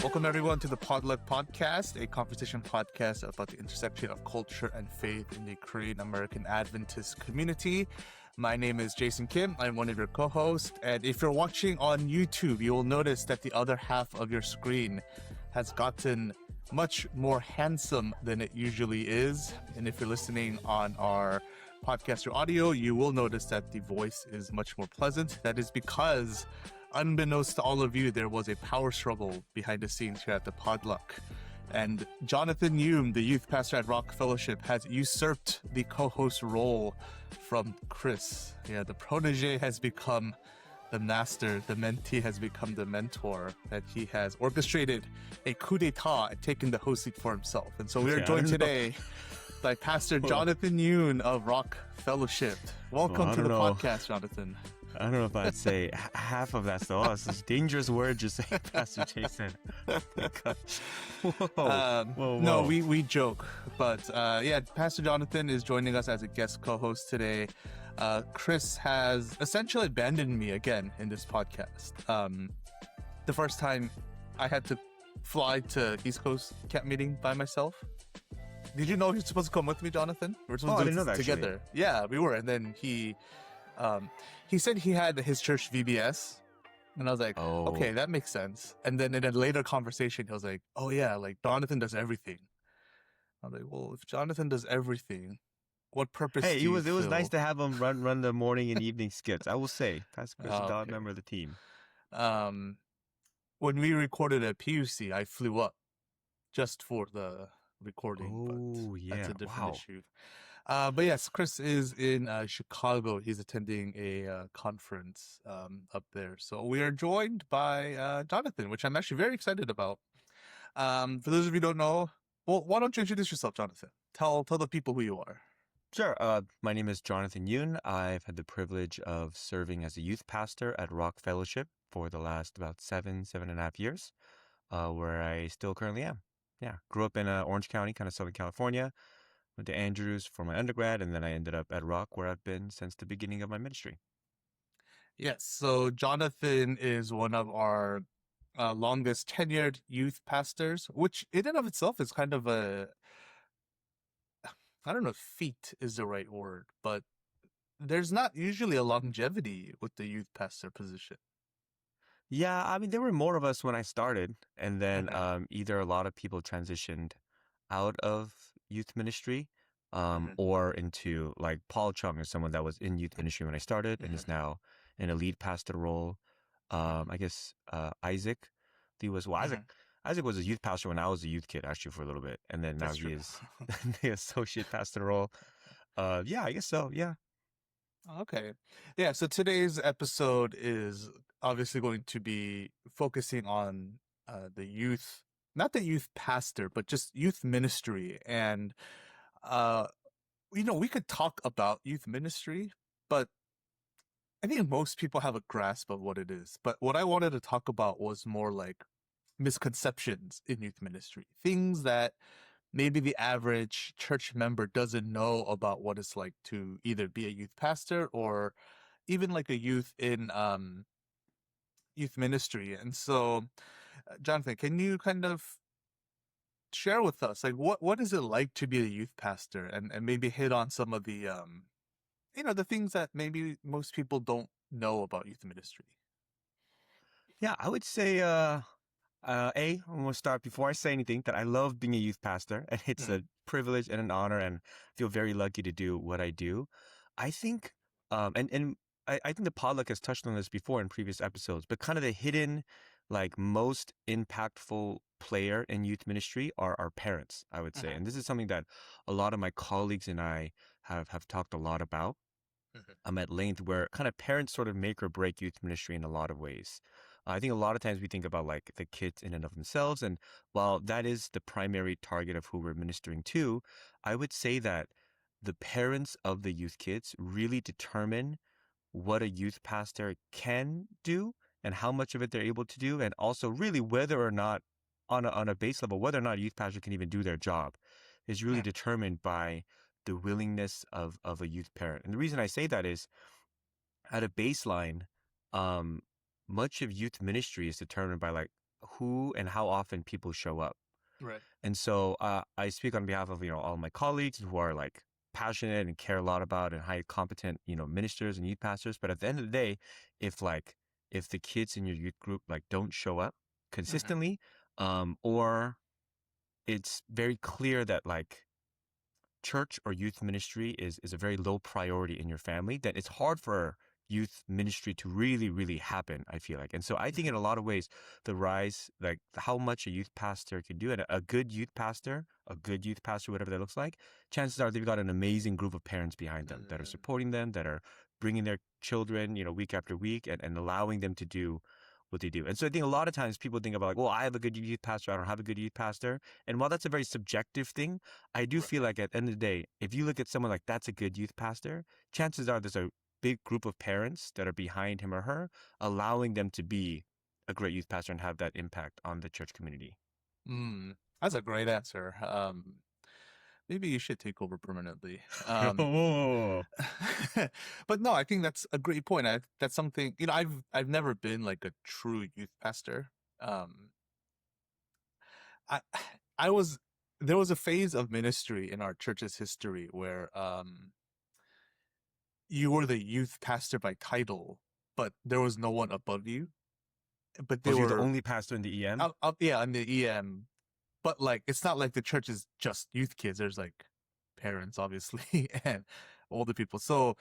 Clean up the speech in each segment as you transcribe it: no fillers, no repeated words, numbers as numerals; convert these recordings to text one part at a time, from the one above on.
Welcome everyone to the Podluck Podcast, a conversation podcast about the intersection of culture and faith in the Korean American Adventist community. My name is Jason Kim. I'm one of your co-hosts. And if you're watching on YouTube, you will notice that the other half of your screen has gotten much more handsome than it usually is. And if you're listening on our podcast or audio, you will notice that the voice is much more pleasant. That is because, unbeknownst to all of you, there was a power struggle behind the scenes here at the Podluck. And Jonathan Yoon, the youth pastor at Rock Fellowship, has usurped the co-host role from Chris. Yeah, the protege has become the master, the mentee has become the mentor, that he has orchestrated a coup d'etat and taken the host seat for himself. And so we are joined today by Pastor Jonathan Yoon of Rock Fellowship. Welcome to the podcast, Jonathan. I don't know if I'd say half of that. So, it's a dangerous word just saying, Pastor Jason. Whoa. No, we joke. But yeah, Pastor Jonathan is joining us as a guest co-host today. Chris has essentially abandoned me again in this podcast. The first time I had to fly to East Coast camp meeting by myself. Did you know he was supposed to come with me, Jonathan? We were supposed to do it together. Actually. Yeah, we were. And then he said he had his church VBS. And I was like, okay, that makes sense. And then in a later conversation, he was like, oh yeah, like Jonathan does everything. I was like, well, if Jonathan does everything, what purpose do you it was nice to have him run the morning and evening skits. I will say, Pastor Chris, a dog member of the team. When we recorded at PUC, I flew up just for the recording, but that's a different issue. But yes, Chris is in Chicago. He's attending a conference up there. So we are joined by Jonathan, which I'm actually very excited about. For those of you who don't know, well, why don't you introduce yourself, Jonathan? Tell the people who you are. Sure. My name is Jonathan Yoon. I've had the privilege of serving as a youth pastor at Rock Fellowship for the last about 7.5 years, where I still currently am. Yeah, grew up in Orange County, kind of Southern California. Went to Andrews for my undergrad, and then I ended up at Rock, where I've been since the beginning of my ministry. Yes, so Jonathan is one of our longest tenured youth pastors, which in and of itself is kind of I don't know if feat is the right word, but there's not usually a longevity with the youth pastor position. Yeah, I mean, there were more of us when I started, and then either a lot of people transitioned out of youth ministry or into, like, Paul Chong is someone that was in youth ministry when I started and is now in a lead pastor role. I guess Isaac, Isaac was a youth pastor when I was a youth kid, actually, for a little bit, and then now he is the associate pastor role. Yeah, I guess so, yeah. Okay. Yeah, so today's episode is obviously going to be focusing on the youth, not the youth pastor, but just youth ministry. And, we could talk about youth ministry, but I think most people have a grasp of what it is. But what I wanted to talk about was more like misconceptions in youth ministry, things that maybe the average church member doesn't know about what it's like to either be a youth pastor or even like a youth in youth ministry. And so, Jonathan, can you kind of share with us, like, what is it like to be a youth pastor, and maybe hit on some of the, the things that maybe most people don't know about youth ministry? Yeah, I would say, I'm going to start before I say anything that I love being a youth pastor, and it's a privilege and an honor, and feel very lucky to do what I do. I think, I think the Podluck has touched on this before in previous episodes, but kind of the hidden, like, most impactful player in youth ministry are our parents, I would say. And this is something that a lot of my colleagues and I have talked a lot about. I'm at length, where kind of parents sort of make or break youth ministry in a lot of ways. I think a lot of times we think about, like, the kids in and of themselves. And while that is the primary target of who we're ministering to, I would say that the parents of the youth kids really determine what a youth pastor can do and how much of it they're able to do. And also really whether or not on a base level, whether or not a youth pastor can even do their job is really determined by the willingness of a youth parent. And the reason I say that is, at a baseline, much of youth ministry is determined by, like, who and how often people show up. Right. And so I speak on behalf of, all my colleagues who are like passionate and care a lot about and highly competent, ministers and youth pastors. But at the end of the day, if like, if the kids in your youth group like don't show up Mm-hmm. consistently, or it's very clear that like church or youth ministry is a very low priority in your family, then it's hard for youth ministry to really, really happen, I feel like. And so I think in a lot of ways, the rise, like how much a youth pastor can do, and a good youth pastor, whatever that looks like, chances are they've got an amazing group of parents behind them that are Mm-hmm. supporting them, that are bringing their children, week after week and allowing them to do what they do. And so I think a lot of times people think about like, well, I have a good youth pastor, I don't have a good youth pastor. And while that's a very subjective thing, I do Right. feel like at the end of the day, if you look at someone like that's a good youth pastor, chances are there's a big group of parents that are behind him or her, allowing them to be a great youth pastor and have that impact on the church community. That's a great answer. Maybe you should take over permanently. Oh. But no, I think that's a great point. That's something, I've never been like a true youth pastor. Um, I I was there was a phase of ministry in our church's history where you were the youth pastor by title, but there was no one above you. But they Was you the were only pastor in the EM? up, yeah, in the EM. But like, it's not like the church is just youth kids. There's like parents, obviously, and older people. So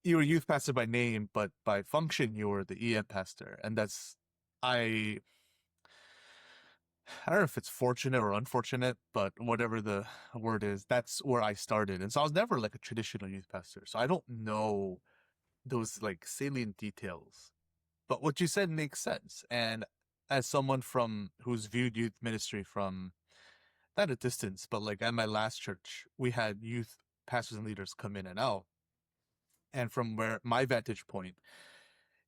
you were youth pastor by name, but by function, you were the EM pastor. And I, I don't know if it's fortunate or unfortunate, but whatever the word is, that's where I started. And so I was never like a traditional youth pastor. So I don't know those like salient details. But what you said makes sense. And as someone who's viewed youth ministry from not a distance, but like at my last church, we had youth pastors and leaders come in and out. And from where my vantage point,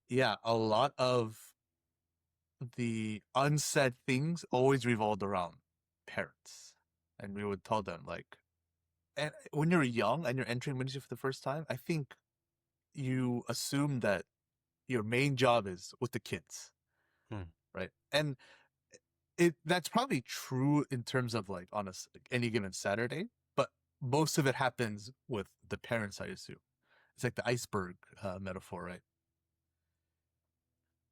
yeah, a lot of the unsaid things always revolved around parents. And we would tell them like, and when you're young and you're entering ministry for the first time, I think you assume that your main job is with the kids, Hmm. right? And that's probably true in terms of like on any given Saturday, but most of it happens with the parents, I assume. It's like the iceberg metaphor, right?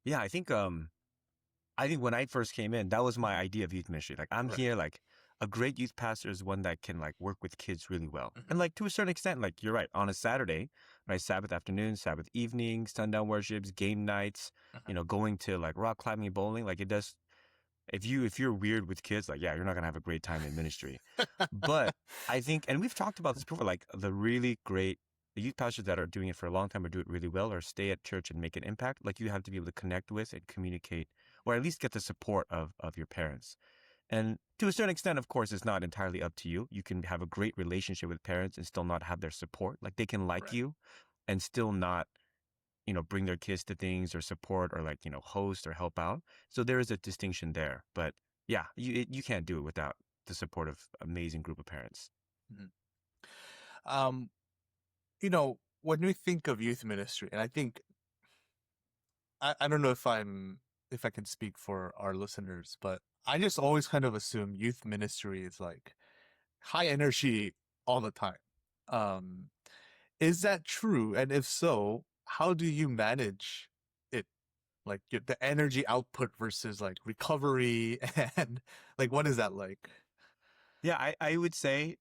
Yeah, I think when I first came in, that was my idea of youth ministry. Like I'm Right. here, like a great youth pastor is one that can like work with kids really well. Mm-hmm. And like to a certain extent, like you're right, on a Saturday, right? Sabbath afternoon, Sabbath evening, sundown worships, game nights, Mm-hmm. going to like rock climbing and bowling, like it does. If you're weird with kids, like yeah, you're not gonna have a great time in ministry. But I think, and we've talked about this before, like the youth pastors that are doing it for a long time or do it really well or stay at church and make an impact, like you have to be able to connect with and communicate or at least get the support of your parents. And to a certain extent, of course, it's not entirely up to you. You can have a great relationship with parents and still not have their support. Like they can like Right. you and still not, bring their kids to things or support or like, host or help out. So there is a distinction there. But yeah, you can't do it without the support of amazing group of parents. Mm-hmm. Um, when we think of youth ministry, and I think I don't know if I can speak for our listeners, but I just always kind of assume youth ministry is like high energy all the time. Um, is that true? And if so, how do you manage it? Like the energy output versus like recovery and like what is that like? Yeah, I would say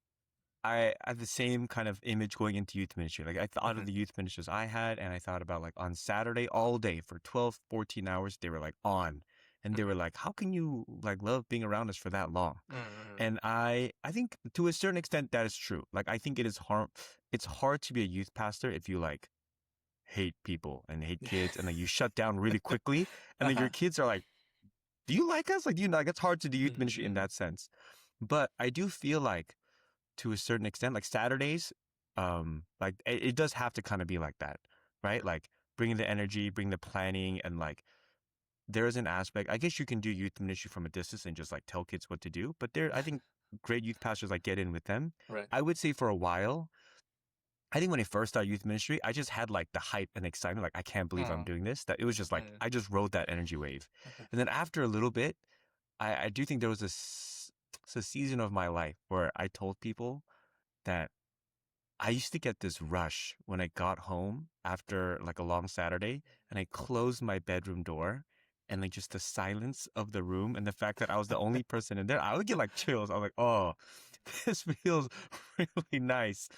I have the same kind of image going into youth ministry. Like I thought of Mm-hmm. the youth ministers I had, and I thought about like on Saturday all day for 12, 14 hours, they were like on. And they were like, how can you like love being around us for that long? Mm-hmm. And I think to a certain extent that is true. Like I think it's hard to be a youth pastor if you like hate people and hate kids and then you shut down really quickly. And then Uh-huh. your kids are like, do you like us? Like, do you like it's hard to do youth ministry in Mm-hmm. that sense. But I do feel like to a certain extent, like Saturdays, like it does have to kind of be like that, right? Like bringing the energy, bring the planning, and like there is an aspect. I guess you can do youth ministry from a distance and just like tell kids what to do. But I think great youth pastors like get in with them. Right. I would say for a while, I think when I first started youth ministry, I just had like the hype and excitement, like I can't believe I'm Mm. doing this. That it was just like Mm. I just rode that energy wave, Okay. and then after a little bit. I do think there was a season of my life where I told people that I used to get this rush when I got home after like a long Saturday and I closed my bedroom door and like just the silence of the room and the fact that I was the only person in there, I would get like chills. I was like, oh, this feels really nice.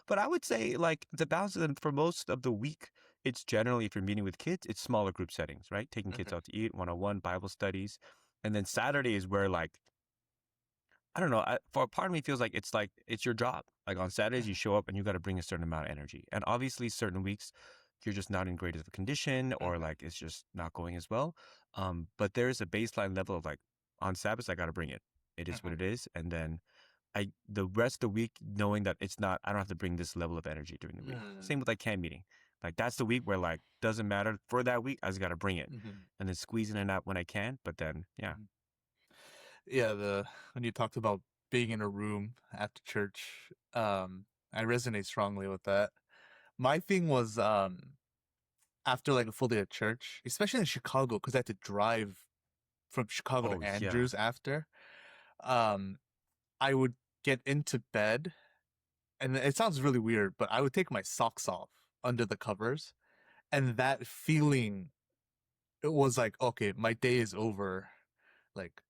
But I would say like the balance and for most of the week, it's generally if you're meeting with kids, it's smaller group settings, right? Taking kids Mhm, out to eat, one-on-one Bible studies. And then Saturday is where like I don't know. For a part of me, feels like it's your job. Like on Saturdays, you mhm, show up and you got to bring a certain amount of energy. And obviously, certain weeks you're just not in great of a condition, or mhm, like it's just not going as well. But there is a baseline level of like on Sabbath, I got to bring it. It is what mhm, it is, and then the rest of the week knowing that it's not. I don't have to bring this level of energy during the week. mhm, Same with like camp meeting. Like that's the week where like doesn't matter for that week. I just got to bring it, mhm, and then squeezing it out when I can. But then yeah. mhm. Yeah, the when you talked about being in a room after church, I resonate strongly with that. My thing was after like a full day at church, especially in Chicago, because I had to drive from Chicago Oh to yeah. Andrews after. Um, I would get into bed, and it sounds really weird, but I would take my socks off under the covers, and that feeling, it was like, okay, my day is over. Like,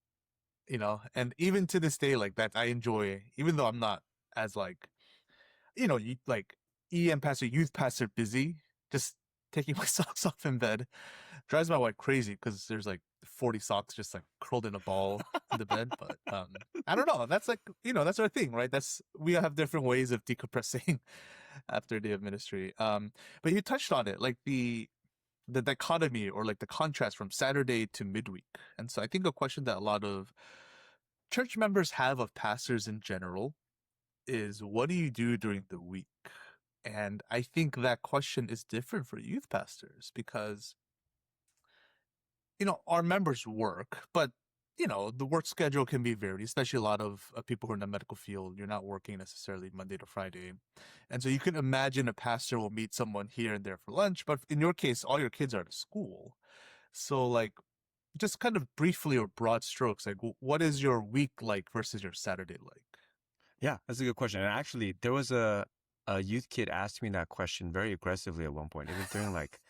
and even to this day, like that, I enjoy, even though I'm not as like, like EM pastor, youth pastor busy, just taking my socks off in bed drives my wife crazy because there's like 40 socks just like curled in a ball in the bed. But I don't know. That's like, that's our thing, right? We have different ways of decompressing after a day of ministry. But you touched on it, like the dichotomy or like the contrast from Saturday to midweek. And so I think a question that a lot of church members have of pastors in general is, what do you do during the week? And I think that question is different for youth pastors because, our members work, but, the work schedule can be varied, especially a lot of people who are in the medical field. You're not working necessarily Monday to Friday. And so you can imagine a pastor will meet someone here and there for lunch, but in your case, all your kids are at school. So, like, just kind of briefly or broad strokes, like, what is your week like versus your Saturday like? Yeah, that's a good question. And actually, there was a youth kid asked me that question very aggressively at one point. It was during like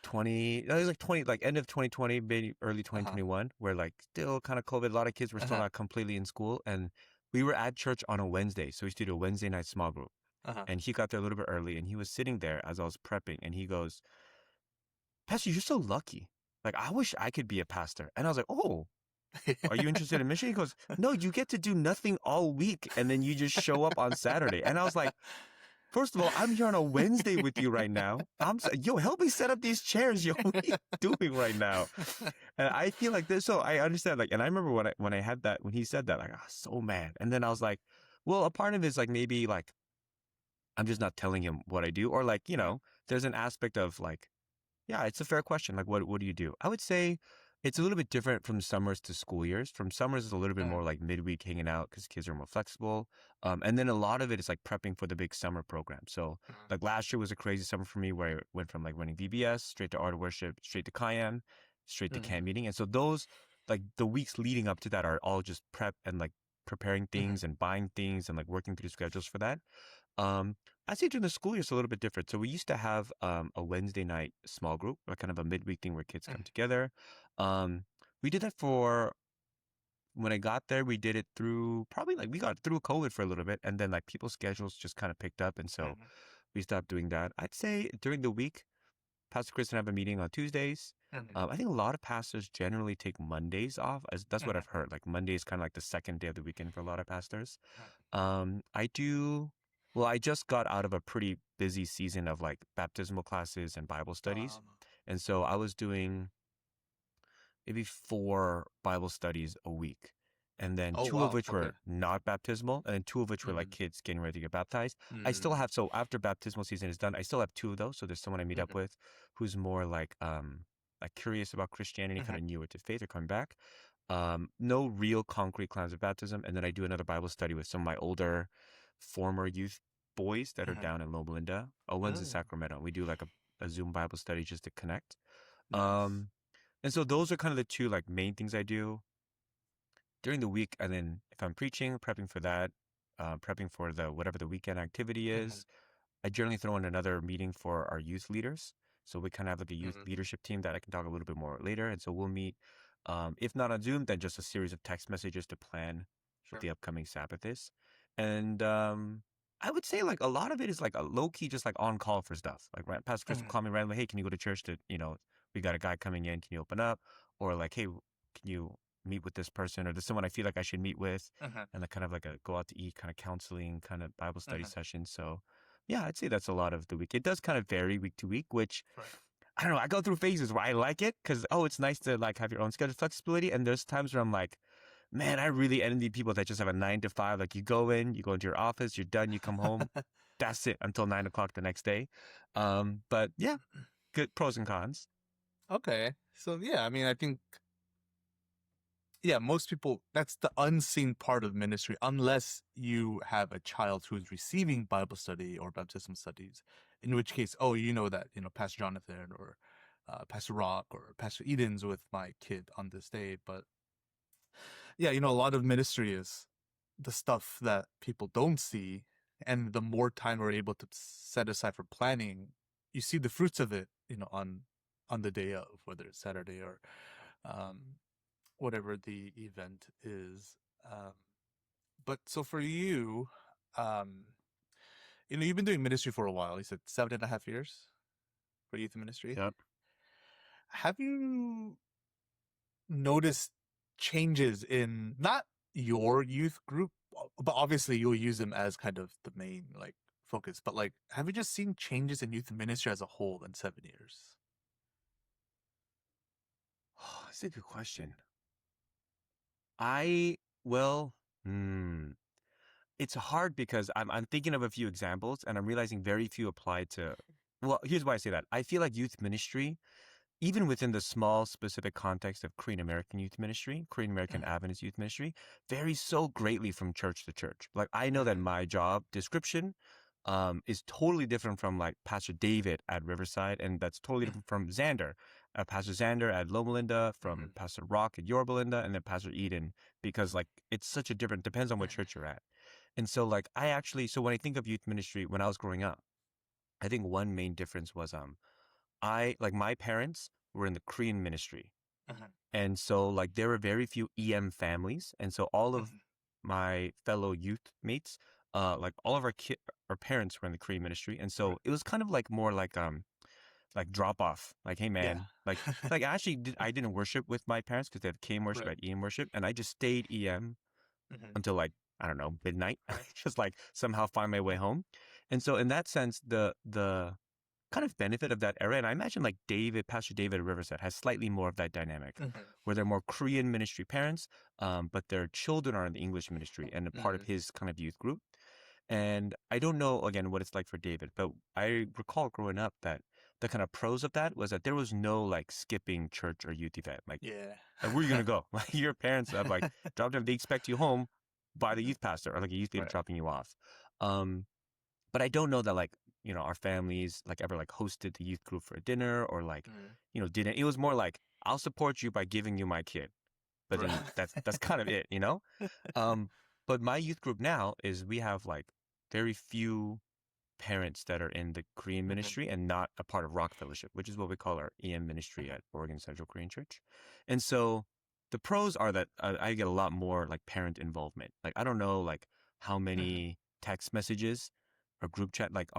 20, it was like 20, like end of 2020, maybe early Uh-huh. 2021, where like still kind of COVID, a lot of kids were still Uh-huh. not completely in school. And we were at church on a Wednesday. So we used to do a Wednesday night small group. Uh-huh. And he got there a little bit early and he was sitting there as I was prepping and he goes, Pastor, you're so lucky. Like, I wish I could be a pastor. And I was like, oh, are you interested in mission? He goes, no, you get to do nothing all week and then you just show up on Saturday. And I was like, first of all, I'm here on a Wednesday with you right now. Yo, help me set up these chairs. Yo, what are you doing right now? And I feel like this. So I understand. Like, and I remember when I had that when he said that, like, I was so mad. And then I was like, well, a part of it is like maybe like I'm just not telling him what I do, or like there's an aspect of like yeah, it's a fair question. Like, what do you do? I would say it's a little bit different from summers to school years. From summers, it's a little bit more like midweek hanging out because kids are more flexible. And then a lot of it is like prepping for the big summer program. So, like last year was a crazy summer for me where I went from like running VBS straight to art of worship, straight to Cayenne, straight to camp meeting. And so those like the weeks leading up to that are all just prep and like preparing things and buying things and like working through schedules for that. Um, I'd say during the school year, it's a little bit different. So we used to have a Wednesday night small group, or kind of a midweek thing where kids come together. Um, we did that for when I got there. We did it through probably like we got through COVID for a little bit, and then like people's schedules just kind of picked up, and so we stopped doing that. I'd say during the week, Pastor Chris and I have a meeting on Tuesdays. I think a lot of pastors generally take Mondays off, as that's what I've heard. Like Monday is kind of like the second day of the weekend for a lot of pastors. I do. Well, I just got out of a pretty busy season of like baptismal classes and Bible studies. And so I was doing maybe 4 Bible studies a week. And then Oh, two of wow. which Okay. were not baptismal, and then two of which were like kids getting ready to get baptized. I still Mm, have, so after baptismal season is done, I still have two of those. So there's someone I meet up mhm, with who's more like curious about Christianity, kind mhm, of newer to faith or coming back. No real concrete plans of baptism. And then I do another Bible study with some of my older former youth boys that are mhm. down in Loma Linda. Oh, one's in Oh, Sacramento. We do like a Zoom Bible study just to connect. nice. Um, And so those are kind of the two like main things I do during the week. And then if I'm preaching, prepping for that, prepping for the whatever the weekend activity Mm-hmm. is, I generally throw in another meeting for our youth leaders. So we kind of have like a youth Mm-hmm. leadership team that I can talk a little bit more later. And so we'll meet, if not on Zoom, then just a series of text messages to plan what Sure. the upcoming Sabbath is. And I would say like a lot of it is like a low key, just like on call for stuff. Like Pastor Chris will Mm-hmm. call me randomly, hey, can you go to church to, we got a guy coming in, can you open up? Or like, hey, can you meet with this person or there's someone I feel like I should meet with? Mm-hmm. And like kind of like a go out to eat kind of counseling kind of Bible study Mm-hmm. session. So yeah, I'd say that's a lot of the week. It does kind of vary week to week, which Right. I don't know. I go through phases where I like it because, oh, it's nice to like have your own schedule flexibility. And there's times where I'm like, man, I really envy people that just have a 9 to 5. Like you go into your office, you're done, you come home. That's it until 9 o'clock the next day. But yeah, good pros and cons. Okay. So yeah, I mean, I think yeah, most people, that's the unseen part of ministry, unless you have a child who's receiving Bible study or baptism studies, in which case, oh, you know that, Pastor Jonathan or Pastor Rock or Pastor Eden's with my kid on this day. But yeah, a lot of ministry is the stuff that people don't see. And the more time we're able to set aside for planning, you see the fruits of it, on the day of, whether it's Saturday or um, whatever the event is. Um, but so for you, um, you've been doing ministry for a while. You said 7.5 years for youth ministry. Yep. Have you noticed changes in not your youth group, but obviously you'll use them as kind of the main like focus. But like, have you just seen changes in youth ministry as a whole in 7 years? Oh, that's a good question. I, well, hmm. It's hard because I'm thinking of a few examples and I'm realizing very few apply to, well, here's why I say that. I feel like youth ministry even within the small specific context of Korean American youth ministry, Korean American Mm-hmm. Adventist youth ministry, varies so greatly from church to church. Like I know that Mm-hmm. my job description is totally different from like Pastor David at Riverside, and that's totally different from Xander, Pastor Xander at Loma Linda, Mm-hmm. from Pastor Rock at Yorba Linda, and then Pastor Eden, because like it's such a different, depends on what church you're at. And so like so when I think of youth ministry when I was growing up, I think one main difference was I like my parents were in the Korean ministry. Mm-hmm. And so like there were very few EM families. And so all of Mm-hmm. my fellow youth mates, like all of our parents were in the Korean ministry. And Right. so it was kind of like more like drop off. Like, hey Yeah. man, like I didn't worship with my parents because they had KM worship Right. at EM worship. And I just stayed EM Mm-hmm. until like, I don't know, midnight, Right. just like somehow find my way home. And so in that sense, the kind of benefit of that era. And I imagine like Pastor David at Riverside has slightly more of that dynamic Mm-hmm. where they're more Korean ministry parents, but their children are in the English ministry and a part of Mm-hmm. his kind of youth group. And I don't know, again, what it's like for David, but I recall growing up that the kind of pros of that was that there was no like skipping church or youth event. Yeah. Like where are you going to go? Like your parents have like dropped them, they expect you home by the Mhm. youth pastor or like a youth leader Right. dropping you off. Um, but I don't know that like, our families like ever like hosted the youth group for a dinner or like, Mm. didn't. It was more like, I'll support you by giving you my kid. But Right. then that's kind of it. Um, but my youth group now is we have like very few parents that are in the Korean Mhm. ministry and not a part of Rock Fellowship, which is what we call our EM ministry at Oregon Central Korean Church. And so the pros are that I get a lot more like parent involvement. Like I don't know like how Mhm. many text messages or group chat like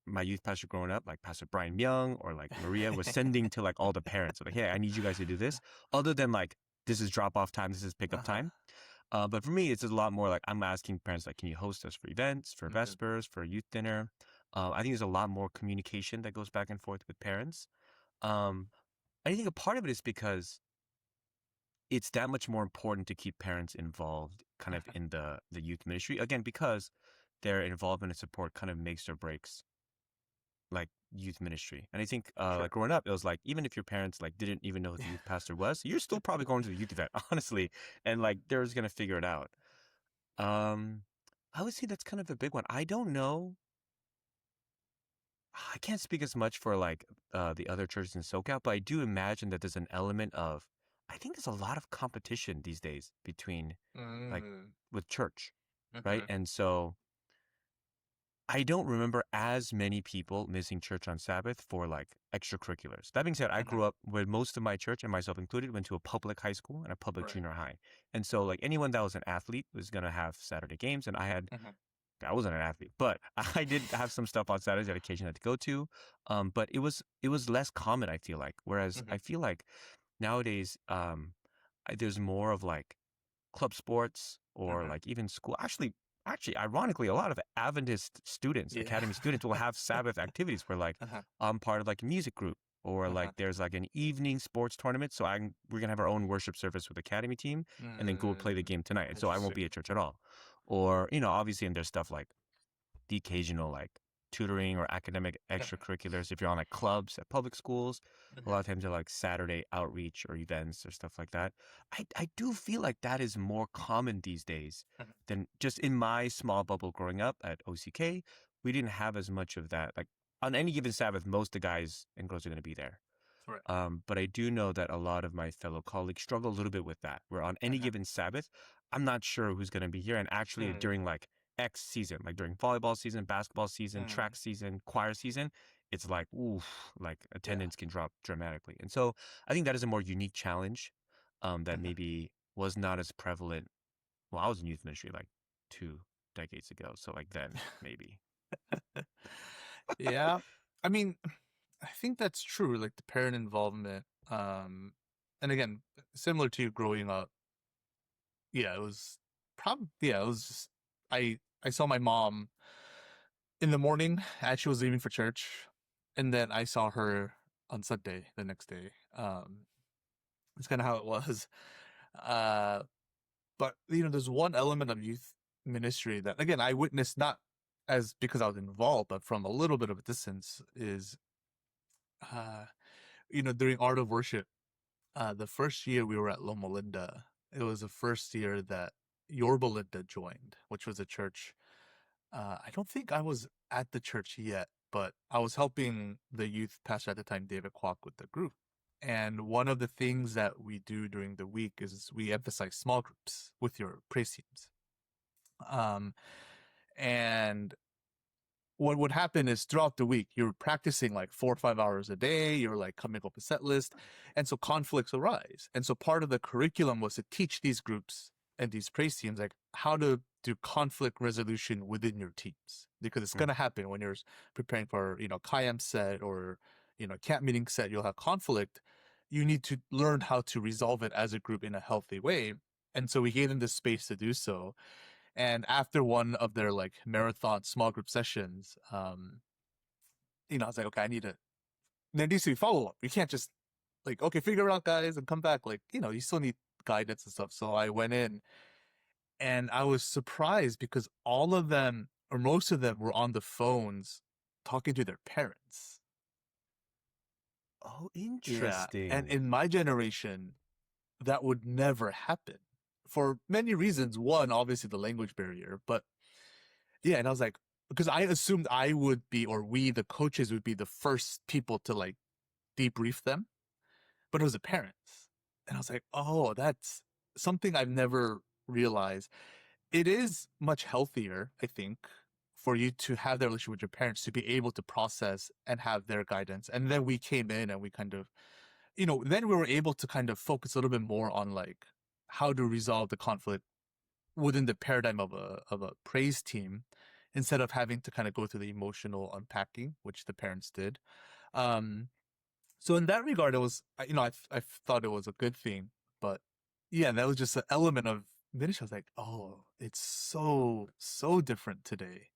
my youth pastor growing up, like Pastor Brian Young or like Maria was sending to like all the parents like, hey, I need you guys to do this. Other than like this is drop off time, this is pickup Uh-huh. time. But for me, it's a lot more like I'm asking parents, like, can you host us for events, for Mhm. Vespers, for a youth dinner? I think there's a lot more communication that goes back and forth with parents. Um, I think a part of it is because it's that much more important to keep parents involved kind of Uh-huh. in the youth ministry. Again, because their involvement and support kind of makes or breaks like youth ministry. And I think like Sure. growing up, it was like even if your parents like didn't even know who the youth pastor was, you're still probably going to the youth event, honestly. And like they're just gonna figure it out. Um, I would say that's kind of a big one. I don't know. I can't speak as much for like the other churches in SoCal, but I do imagine that there's an element of, I think there's a lot of competition these days between like Mm. with church, right? Mm-hmm. And so I don't remember as many people missing church on Sabbath for like extracurriculars. That being said, I Mm-hmm. grew up where most of my church and myself included went to a public high school and a public Right. junior high. And so like anyone that was an athlete was going to have Saturday games. And Mm-hmm. I wasn't an athlete, but I did have some stuff on Saturdays that occasionally had to go to. But it was less common, I feel like. Whereas Mm-hmm. I feel like nowadays, there's more of like club sports or Mm-hmm. like even school. Actually, ironically, a lot of Adventist students, Yeah. academy students, will have Sabbath activities where like Uh-huh. I'm part of like a music group or Uh-huh. like there's like an evening sports tournament. So we're gonna have our own worship service with the academy team, and then go play the Mm. game tonight. And so I won't Interesting. be at church at all. Or obviously, and there's stuff like the occasional like tutoring or academic Uh-huh. extracurriculars if you're on like clubs at public schools. A Mm-hmm. lot of times they're like Saturday outreach or events or stuff like that. I do feel like that is more common these days Mm-hmm. than just in my small bubble growing up at OCK. We didn't have as much of that. Like on any given Sabbath, most of the guys and girls are going to be there. Right. But I do know that a lot of my fellow colleagues struggle a little bit with that, where on any Uh-huh. given Sabbath, I'm not sure who's going to be here. And actually, during Mm. like X season, like during volleyball season, basketball season, Mm. track season, choir season, it's like, oof, like Yeah. attendance can drop dramatically. And so I think that is a more unique challenge that Uh-huh. maybe was not as prevalent. Well, I was in youth ministry like 2 decades ago. So like then, maybe. Yeah. I mean, I think that's true. Like the parent involvement. And again, similar to you growing up, yeah, it was probably yeah, it was just I saw my mom in the morning as she was leaving for church, and then I saw her on Sunday the next day. It's kind of how it was. Uh, but there's one element of youth ministry that again I witnessed not as because I was involved, but from a little bit of a distance is uh, during Art of Worship, the first year we were at Loma Linda, it was the first year that Yorba Linda joined, which was a church. I don't think I was at the church yet, but I was helping the youth pastor at the time, David Kwok, with the group. And one of the things that we do during the week is we emphasize small groups with your praise teams. Um, and what would happen is throughout the week, you're practicing like 4 or 5 hours a day, you're like coming up with set list. And so conflicts arise. And so part of the curriculum was to teach these groups and these praise teams like how to do conflict resolution within your teams. Because it's Mm. gonna happen when you're preparing for, Kayam set or camp meeting set, you'll have conflict. You need to learn how to resolve it as a group in a healthy way. And so we gave them the space to do so. And after one of their like marathon small group sessions, I was like, okay, there needs to be follow up. You can't just like, okay, figure it out, guys, and come back. Like, you still need guidance and stuff. So I went in and I was surprised because all of them or most of them were on the phones talking to their parents. Oh, Yeah. And interesting. in my generation, that would never happen for many reasons. One, obviously the language barrier, but yeah, and I was like, because I assumed I would be, or we, the coaches, would be the first people to like debrief them, but it was the parents. And I was like, oh, that's something I've never realized. It is much healthier, I think, for you to have that relationship with your parents to be able to process and have their guidance. And then we came in and we kind of, then we were able to kind of focus a little bit more on like how to resolve the conflict within the paradigm of a praise team instead of having to kind of go through the emotional unpacking, which the parents did. Um, so in that regard, it was, I thought it was a good thing, but yeah, that was just an element of ministry. I was like, oh, it's so, so different today.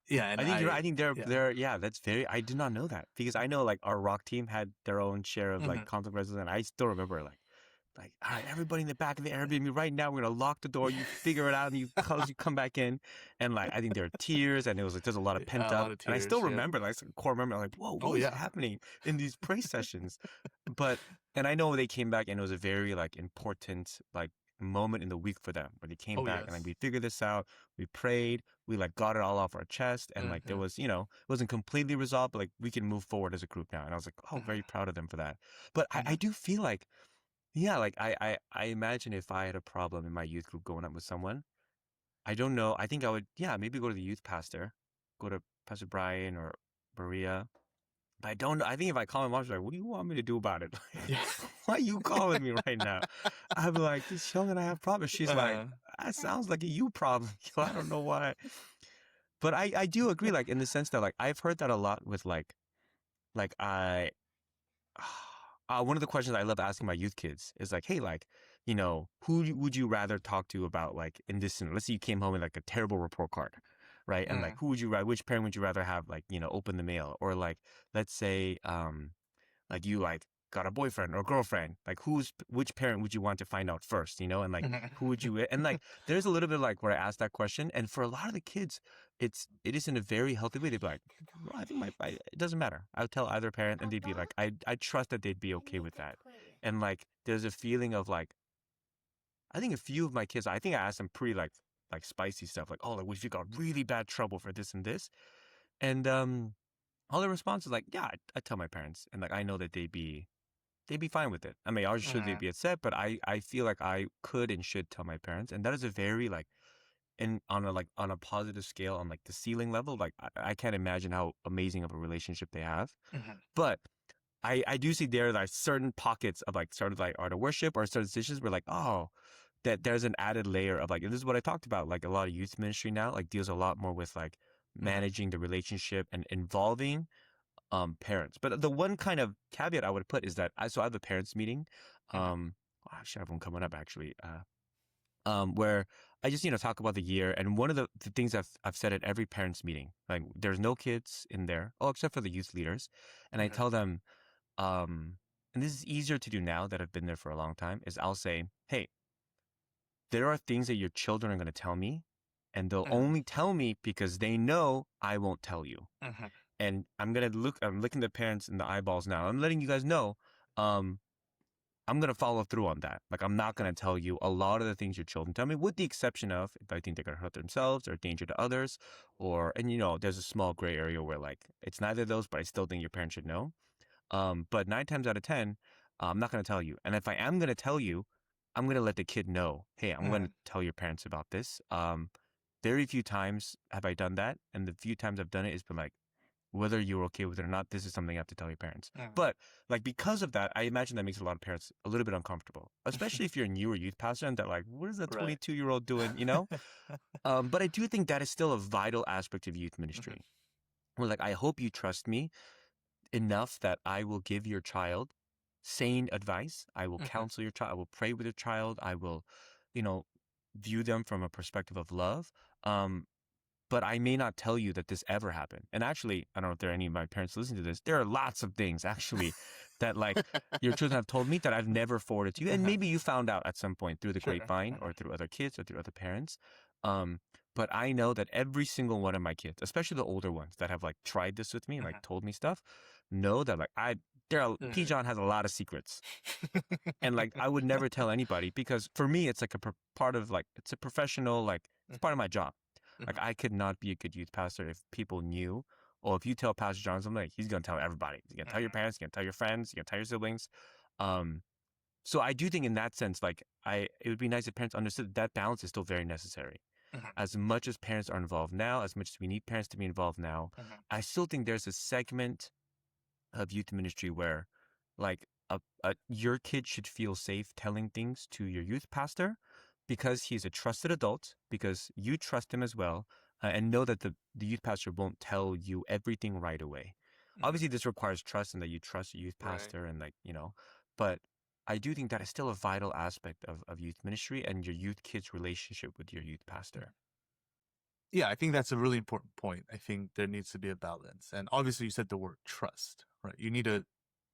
Yeah. And I think you're. I think they're. yeah. They're. Yeah, that's very. I did not know that because I know like our rock team had their own share of Hmm. like conflict resolution. I still remember like all right, everybody in the back of the Airbnb right now. We're gonna lock the door. You figure it out, and you come back in, and like I think there are tears, and it was like there's a lot of pent Yeah, a up, lot of and I tears. still Yeah. remember like core memory. I'm like, whoa, Oh, what was yeah. happening in these praise sessions? But and I know they came back, and it was a very like important like moment in the week for them where they came Oh back and like yes. we figured this out, we prayed, we like got it all off our chest, and like there Mm-hmm. was, it wasn't completely resolved, but like we can move forward as a group now. And I was like, oh, very proud of them for that. But I do feel like, yeah, like I imagine if I had a problem in my youth group going up with someone, I don't know. I think I would, yeah, maybe go to the youth pastor, go to Pastor Brian or Maria. But I don't know. I think if I call my mom, she's like, "What do you want me to do about it? Yeah. Why are you calling me right now?" I'd be like, "This Chong and I have problems." She's like, uh, "That sounds like a you problem." I don't know why. But I do agree, like in the sense that like I've heard that a lot with like I one of the questions I love asking my youth kids is like, hey, like, would you rather talk to about like in this scenario? Let's say you came home with like a terrible report card, right? And like, mm, which parent would you rather have like, open the mail? Or like, let's say, like you like got a boyfriend or girlfriend, like which parent would you want to find out first, and like who would you, and like there's a little bit like where I asked that question, and for a lot of the kids, it is in a very healthy way. They'd be like, well, I think it doesn't matter. I would tell either parent, and they'd be like, I trust that they'd be okay with that. And like there's a feeling of like, I think a few of my kids, I think I asked them pretty like spicy stuff, like, oh, like if you got really bad trouble for this and this, and all the responses like, yeah, I tell my parents, and like I know that they'd be fine with it. I mean, obviously should they mm, be upset, but I feel like I could and should tell my parents, and that is a very like, on a positive scale, on like the ceiling level, like I can't imagine how amazing of a relationship they have. mhm, But I do see there are like certain pockets of like sort of like art of worship or certain situations where like, oh, that there's an added layer of like, and this is what I talked about, like a lot of youth ministry now like deals a lot more with like mhm, managing the relationship and involving parents. But the one kind of caveat I would put is that I have a parents meeting. mhm, I should have one coming up actually. Where I just talk about the year, and one of the things I've said at every parents meeting, like there's no kids in there, oh, except for the youth leaders, and I mhm, tell them, and this is easier to do now that I've been there for a long time, is I'll say, hey, there are things that your children are going to tell me, and they'll mhm, only tell me because they know I won't tell you. mhm, And I'm looking the parents in the eyeballs now. I'm letting you guys know, um, I'm going to follow through on that. Like, I'm not going to tell you a lot of the things your children tell me, with the exception of if I think they're going to hurt themselves or danger to others, and there's a small gray area where like, it's neither of those, but I still think your parents should know. But 9 times out of 10, I'm not going to tell you. And if I am going to tell you, I'm going to let the kid know, hey, I'm going to mhm, tell your parents about this. Very few times have I done that. And the few times I've done it, it's been like, whether you're okay with it or not, this is something you have to tell your parents. mhm. But like because of that, I imagine that makes a lot of parents a little bit uncomfortable, especially if you're a newer youth pastor and they're like, what is a Right. 22-year-old doing, But I do think that is still a vital aspect of youth Mhm, ministry. Where like, I hope you trust me enough that I will give your child sane advice. I will mhm, counsel your child. I will pray with your child. I will, you know, view them from a perspective of love. Um, but I may not tell you that this ever happened. And actually, I don't know if there are any of my parents listening to this. There are lots of things actually that like your children have told me that I've never forwarded to you. And mhm. maybe you found out at some point through the Sure. grapevine Mhm, or through other kids or through other parents. Um, but I know that every single one of my kids, especially the older ones that have like tried this with me, and, like mhm, told me stuff, know that like P. mhm. John has a lot of secrets. And like I would never tell anybody because for me it's like part of like it's a professional, like it's part of my job. Like Mhm, I could not be a good youth pastor if people knew, or if you tell Pastor John something, like, he's gonna tell everybody. He's gonna tell your mhm, parents, he's gonna tell your friends, he's gonna tell your siblings. Um, so I do think in that sense, like it would be nice if parents understood that balance is still very necessary. mhm, As much as parents are involved now, as much as we need parents to be involved now, mhm, I still think there's a segment of youth ministry where like your kid should feel safe telling things to your youth pastor because he's a trusted adult, because you trust him as well, and know that the youth pastor won't tell you everything right away. mhm. Obviously this requires trust and that you trust your youth Right. pastor and like but I do think that is still a vital aspect of youth ministry and your youth kids relationship with your youth pastor. Yeah, I think that's a really important point. I think there needs to be a balance. And obviously, you said the word trust, right? You need to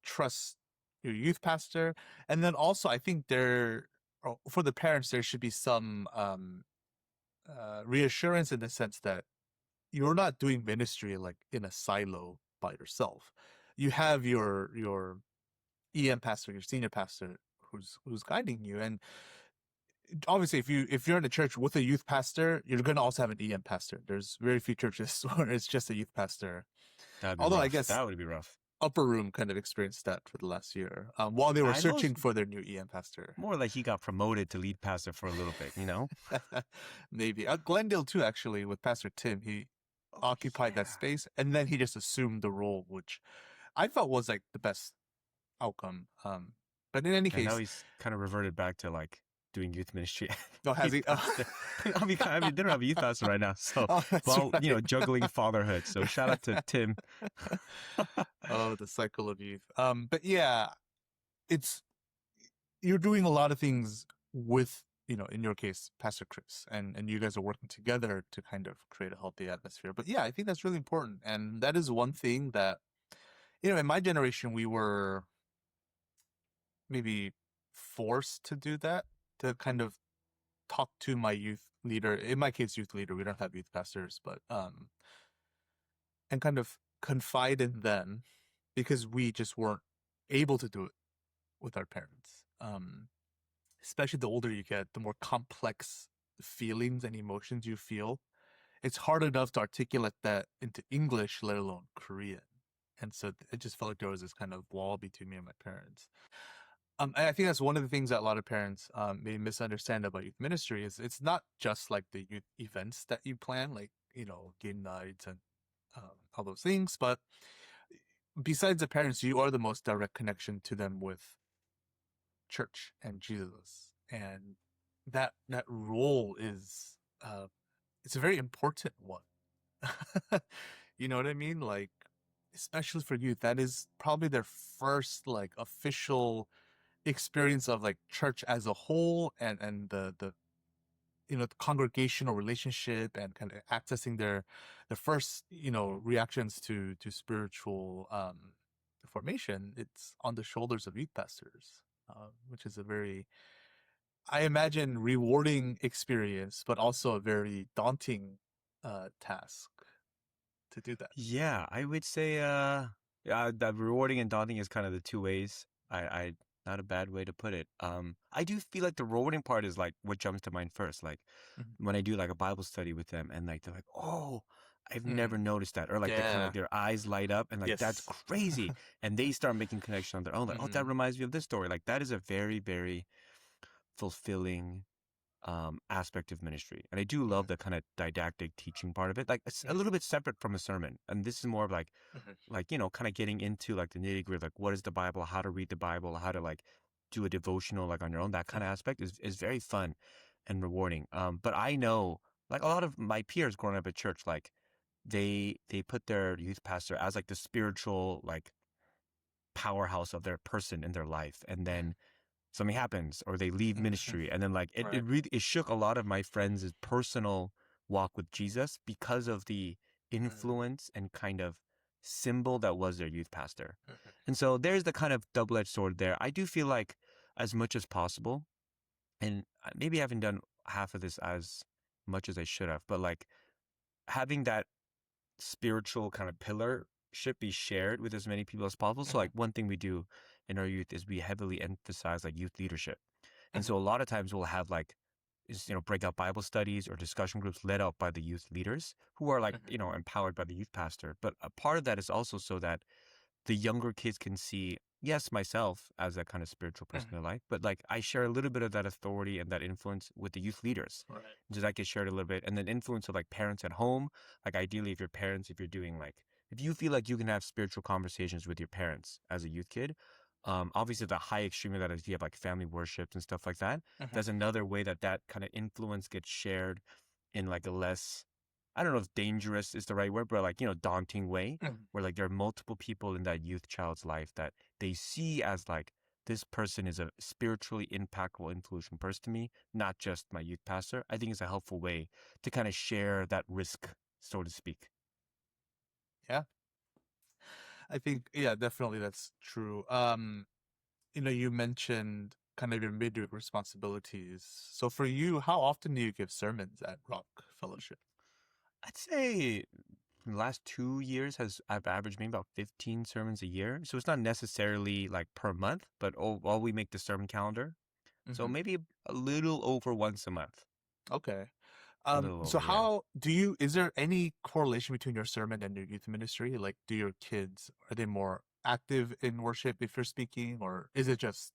trust your youth pastor. And then also, I think for the parents, there should be some reassurance in the sense that you're not doing ministry like in a silo by yourself. You have your EM pastor, your senior pastor who's guiding you. And obviously if you're in a church with a youth pastor, you're going to also have an EM pastor. There's very few churches where it's just a youth pastor. That'd be Although I rough. guess That would be rough. Upper Room kind of experienced that for the last year, while they were I know it's searching for their new EM pastor. more like he got promoted to lead pastor for a little bit, you know? Maybe Glendale too. Actually, with Pastor Tim, he Oh, occupied that yeah. space, and then he just assumed the role, which I felt was like the best outcome. But in any And now case, he's kind of reverted back to like doing youth ministry. no, has Youth he? pastor. I mean, they don't have a youth pastor right now. So, Oh, that's well, you know, right. juggling fatherhood. So shout out to Tim. Oh, the cycle of youth. But yeah, it's you're doing a lot of things with, in your case, Pastor Chris, and you guys are working together to kind of create a healthy atmosphere. But yeah, I think that's really important, and that is one thing that, in my generation, we were maybe forced to do that, to kind of talk to my youth leader, in my case, youth leader. We don't have youth pastors, but and kind of confide in them because we just weren't able to do it with our parents. Especially the older you get, the more complex feelings and emotions you feel. It's hard enough to articulate that into English, let alone Korean. And so it just felt like there was this kind of wall between me and my parents. And I think that's one of the things that a lot of parents may misunderstand about youth ministry is it's not just like the youth events that you plan, like, game nights and all those things, but besides the parents, you are the most direct connection to them with church and Jesus, and that role is it's a very important one. You know what I mean? Like, especially for youth, that is probably their first like official experience of like church as a whole, and the the congregational relationship, and kind of accessing their first reactions to spiritual formation. It's on the shoulders of youth pastors, which is a very, I imagine, rewarding experience, but also a very daunting task to do that. Yeah, I would say that rewarding and daunting is kind of the two ways. I not a bad way to put it. I do feel like the rewarding part is like what jumps to mind first. Like Mhm. when I do like a Bible study with them and like they're like, "Oh, I've Mm. never noticed that." Or like they kind of Yeah. like their eyes light up and like that's Yes. crazy. And they start making connection on their own. Like, "Oh, that Mhm. reminds me of this story." Like that is a very, very fulfilling aspect of ministry. And I do love Mhm. the kind of didactic teaching part of it. Like it's a Mhm. little bit separate from a sermon. And this is more of Mhm. kind of getting into like the nitty gritty, like what is the Bible, how to read the Bible, how to like do a devotional like on your own. That kind of Mhm. aspect is very fun and rewarding. But I know like a lot of my peers growing up at church, like they put their youth pastor as like the spiritual like powerhouse of their person in their life. And then something happens or they leave Mhm. ministry and then like it Right. really it shook a lot of my friends' personal walk with Jesus because of the Mhm. influence and kind of symbol that was their youth pastor. Mhm. And so there's the kind of double-edged sword there. I do feel like as much as possible, and maybe I haven't done half of this as much as I should have, but like having that spiritual kind of pillar should be shared with as many people as possible. So Mhm. like one thing we do in our youth is we heavily emphasize like youth leadership. And Mhm. so a lot of times we'll have like breakout Bible studies or discussion groups led out by the youth leaders who are like, Mhm. empowered by the youth pastor. But a part of that is also so that the younger kids can see, yes, myself as a kind of spiritual person Mhm. in their life, but like I share a little bit of that authority and that influence with the youth leaders. Right. Just I get shared a little bit. And then influence of like parents at home. Like ideally if your parents, if you're doing like if you feel like you can have spiritual conversations with your parents as a youth kid, obviously the high extreme of that is you have like family worships and stuff like that. Mhm. That's another way that that kind of influence gets shared in like a less, I don't know if dangerous is the right word, but like, daunting way Mhm. where like there are multiple people in that youth child's life that they see as like this person is a spiritually impactful, influential person to me, not just my youth pastor. I think it's a helpful way to kind of share that risk, so to speak. Yeah. I think, yeah, definitely that's true. You mentioned kind of your midweek responsibilities. So for you, how often do you give sermons at Rock Fellowship? I'd say the last 2 years has I've averaged maybe about 15 sermons a year. So it's not necessarily like per month, but all we make the sermon calendar. So Hmm. maybe a little over once a month. Okay. A little So over, yeah. how do you, is there any correlation between your sermon and your youth ministry? Like, do your kids, are they more active in worship if you're speaking, or is it just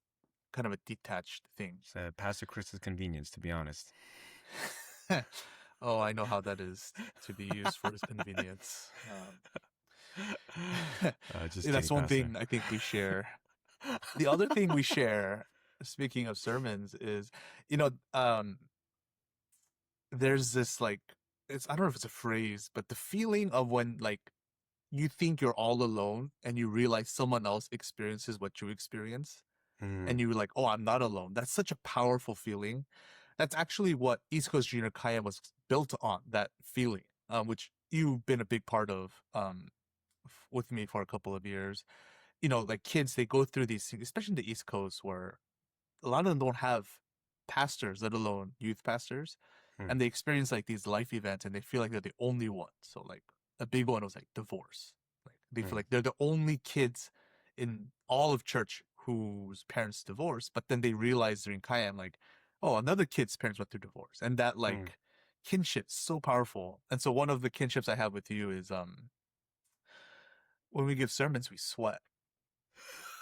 kind of a detached thing? It's Pastor Chris's convenience, to be honest. Oh, I know how that is to be used for his convenience. Just That's kidding, one Pastor. thing I think we share. The other thing we share, speaking of sermons, is, you know, there's this like, it's, I don't know if it's a phrase, but the feeling of when like you think you're all alone and you realize someone else experiences what you experience, and Mm, you're like, oh, I'm not alone. That's such a powerful feeling. That's actually what East Coast Junior Kaya was built on, that feeling, which you've been a big part of, with me for a couple of years. You know, like kids, they go through these things, especially in the East Coast, where a lot of them don't have pastors, let alone youth pastors, mm, and they experience like these life events, and they feel like they're the only one. So like a big one was like divorce. Like they feel mm, like they're the only kids in all of church whose parents divorced, but then they realize during Kayam like, oh, another kid's parents went through divorce, and that mm. like kinship's so powerful. And so one of the kinships I have with you is when we give sermons, we sweat.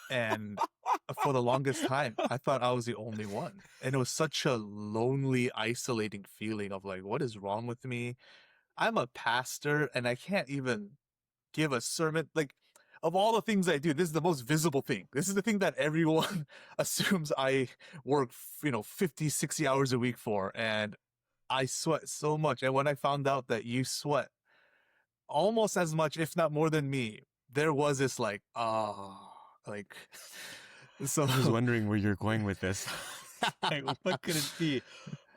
And for the longest time, I thought I was the only one. And it was such a lonely, isolating feeling of like, what is wrong with me? I'm a pastor and I can't even give a sermon. Like, of all the things I do, this is the most visible thing. This is the thing that everyone assumes I work, 50, 60 hours a week for. And I sweat so much. And when I found out that you sweat almost as much, if not more than me, there was this like, like, so I was wondering where you're going with this. Like, what could it be?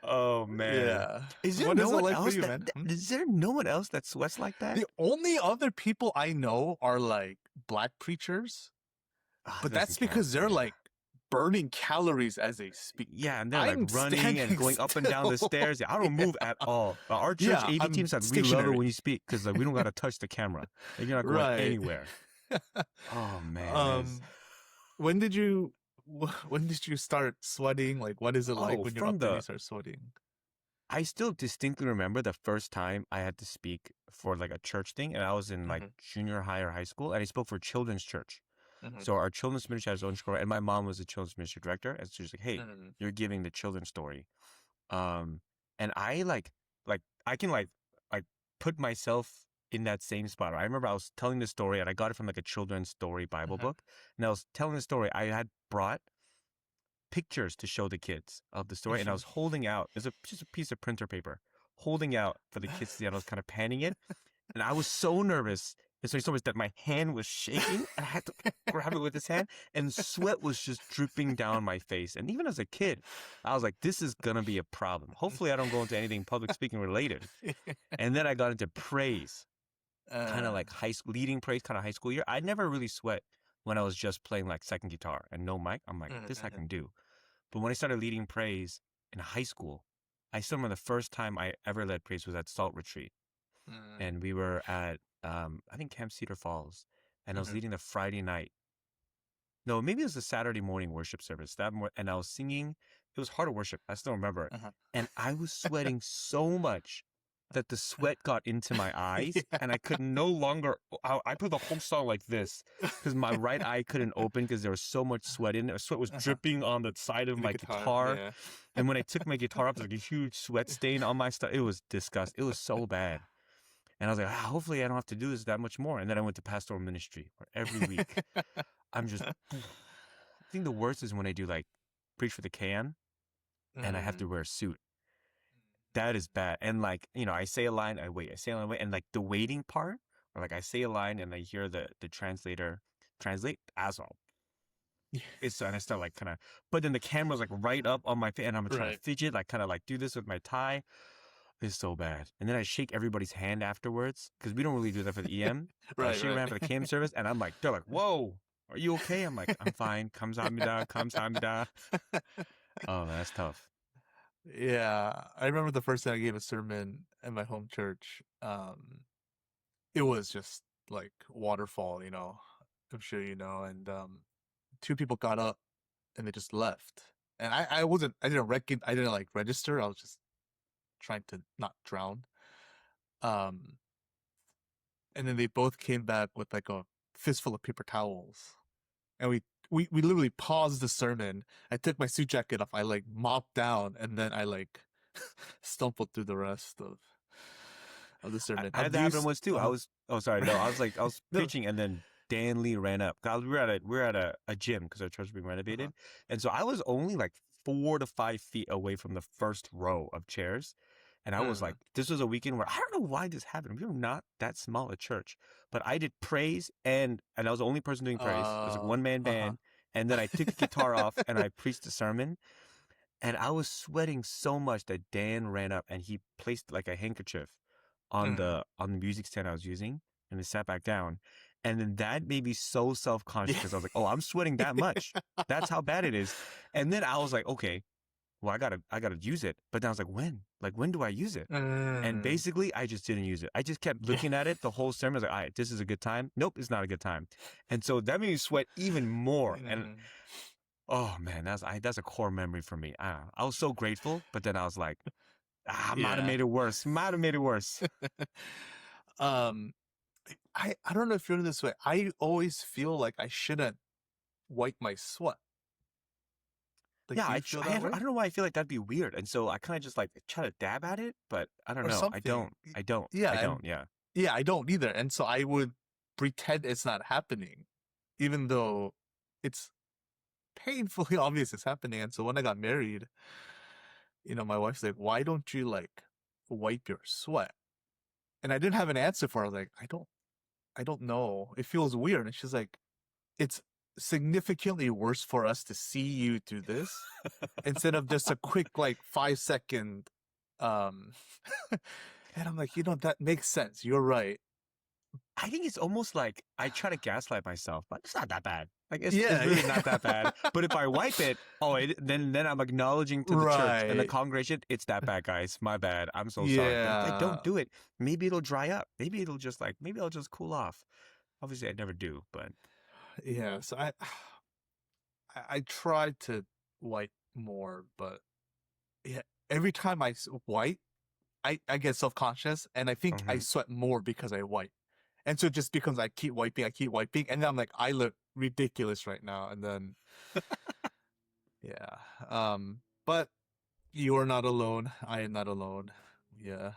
Oh man, yeah. is there What no is it one like for else you, man? is there no one else that sweats like that? The only other people I know are like black preachers, Ah, it but doesn't that's count. because they're Yeah. like burning calories as they speak. Yeah, and they're like I'm running and standing going up and down the still. stairs. Yeah, I don't move Yeah. at all. Our church Yeah, AV team I'm said we love it stationary. when you speak because like we don't gotta touch the camera. Like you're not going Right. anywhere. Oh man, that is. um, when did you when did you start sweating? Like, what is it like Oh, when you're from up there and the you start sweating? I still distinctly remember the first time I had to speak for like a church thing, and I was in like Mm-hmm. junior high or high school, and I spoke for children's church. Mm-hmm. So our children's ministry has its own school, and my mom was the children's ministry director, and so she's like, "Hey, Mm-hmm. you're giving the children's story," um, and I like I can like put myself in that same spot. I remember I was telling the story, and I got it from like a children's story Bible Mm-hmm. book, and I was telling the story. I had brought pictures to show the kids of the story, and I was holding out. It's just a piece of printer paper, holding out for the kids to see. And I was kind of panning it, and I was so nervous. And so much that my hand was shaking, and I had to grab it with this hand, and sweat was just dripping down my face. And even as a kid, I was like, "This is gonna be a problem. Hopefully, I don't go into anything public speaking related." And then I got into praise, kind of uh, like leading praise, kind of high school year. I never really sweat when I was just playing like second guitar and no mic. I'm like, this I mm-hmm. can do. But when I started leading praise in high school, I still remember the first time I ever led praise was at Salt Retreat. And we were at, I think Camp Cedar Falls. And I was Mm-hmm. leading the Friday night. No, maybe it was the Saturday morning worship service. And I was singing. It was hard to worship. I still remember it. Uh-huh. And I was sweating so much that the sweat got into my eyes. Yeah. And I could no longer, I put the whole song like this because my right eye couldn't open because there was so much sweat in it. Sweat was Uh-huh. dripping on the side of The my guitar, guitar. yeah. And when I took my guitar off, there was like a huge sweat stain on my stuff. It was disgusting. It was so bad. And I was like, hopefully I don't have to do this that much more. And then I went to pastoral ministry where every week I'm just, I think the worst is when I do like preach for the can and I have to Mm. wear a suit. That is bad. And like, I say a line, I wait, I say a line, I wait. And like the waiting part, or like I say a line and I hear the translator translate as well. And I start like kind of, but then the camera's like right up on my face and I'm trying to Right. fidget, like kind of like do this with my tie. It's so bad. And then I shake everybody's hand afterwards because we don't really do that for the EM. But I Right, shake around right. for the cam service and they're like, whoa, are you okay? I'm like, I'm fine. Kamsahamnida, kamsahamnida. Oh, man, that's tough. Yeah. I remember the first time I gave a sermon at my home church. It was just like waterfall, I'm sure you know, and two people got up and they just left. and I didn't like register. I was just trying to not drown. Um, and then they both came back with like a fistful of paper towels, and we literally paused the sermon. I took my suit jacket off. I like mopped down, and then I like stumbled through the rest of the sermon. I had that happen once too. I Uh, was, oh, sorry. No, I was no, preaching and then Dan Lee ran up. 'Cause we were at a gym because our church was being uh-huh. renovated. And so I was only like 4 to 5 feet away from the first row of chairs. And I was like, this was a weekend where I don't know why this happened. We were not that small a church, but I did praise and I was the only person doing praise. It was like one man uh-huh. band. And then I took the guitar off and I preached a sermon. And I was sweating so much that Dan ran up and he placed like a handkerchief on the music stand I was using and then sat back down. And then that made me so self-conscious because I was like, oh, I'm sweating that much. That's how bad it is. And then I was like, okay, well, I gotta use it. But then I was like, when? Like, when do I use it? And basically, I just didn't use it. I just kept looking at it the whole sermon. I was like, all right, this is a good time. Nope, it's not a good time. And so that made me sweat even more. And oh man, that's a core memory for me. I was so grateful, but then I was like, I might have Yeah. made it worse. Might have made it worse. um, I don't know if you're this way. I always feel like I shouldn't wipe my sweat. Like, Yeah, do you feel that I way don't know why I feel like that'd be weird, and so I kind of just like try to dab at it, but I don't or know. something? I Yeah, don't. and Yeah. yeah, I don't either. And so I would pretend it's not happening, even though it's painfully obvious it's happening. And so when I got married, my wife's like, "Why don't you like wipe your sweat?" And I didn't have an answer for her. I was like, I don't know. It feels weird. And she's like, it's significantly worse for us to see you do this instead of just a quick like 5 second um and I'm like, that makes sense. You're right. I think it's almost like I try to gaslight myself, but it's not that bad. Like it's Yeah, really not that bad. But if I wipe it, then I'm acknowledging to the church and the right. congregation, it's that bad, guys. My bad. I'm so sorry. But if I don't Yeah. do it, maybe it'll dry up. Maybe I'll just cool off. Obviously, I never do, but Yeah. So I try to wipe more, but yeah, every time wipe, I get self-conscious and I think I mhm. sweat more because I wipe. And so it just becomes I keep wiping, and then I'm like, I look ridiculous right now. And then yeah. But you are not alone. I am not alone. Yeah.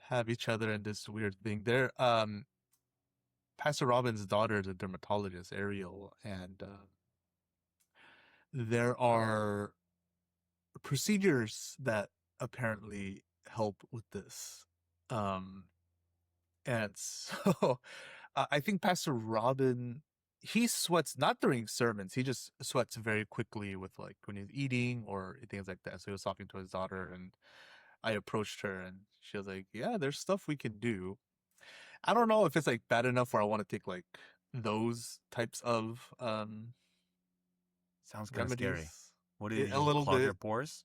Have each other in this weird thing. Pastor Robin's daughter is a dermatologist, Ariel, and there are procedures that apparently help with this. Um, and so I think Pastor Robin, he sweats not during sermons. He just sweats very quickly with like when he's eating or things like that. So he was talking to his daughter, and I approached her, and she was like, "Yeah, there's stuff we can do." I don't know if it's like bad enough where I want to take like those types of Sounds kind of scary. remedies. What did you A just little clog your bit. pores?